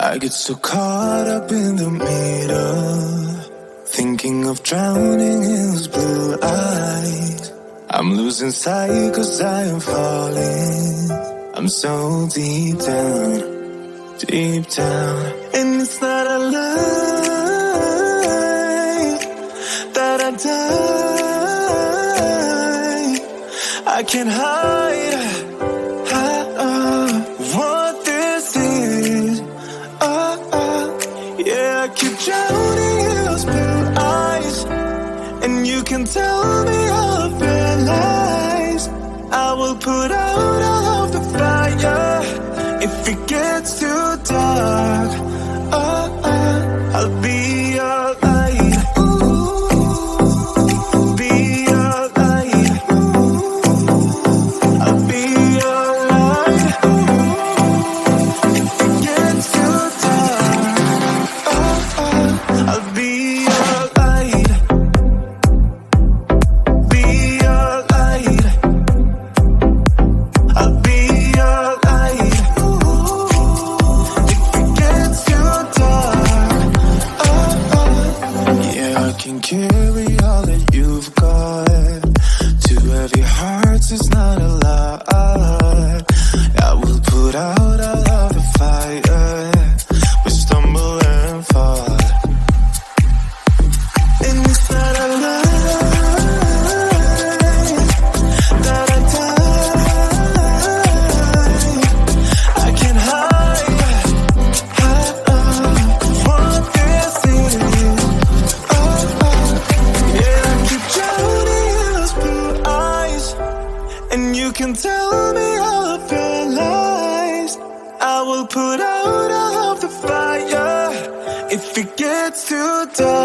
I get so caught up in the middle, thinking of drowning in those blue eyes. I'm losing sight 'cause I am falling. I'm so deep down, and it's not a lie that I die. I can't hide what this is. Yeah, I keep drowning in those blue eyes, and you can tell me all of your lies. I will put out all of the fire if it gets too dark. I'll be your light. Be your light. I'll be your light. If it gets too dark, I'll be your light. Be your light. I'll be your light. If it gets too dark, yeah, I can carry all that you've got. Two heavy hearts is not a lot. I will put out all of the fire. We stumble and fall, and it's not a lie that I die. I can't hide what this is. Yeah, I keep drowning in those blue eyes, and you can tell me all of your lies. I will put out all of the fire if it gets too dark.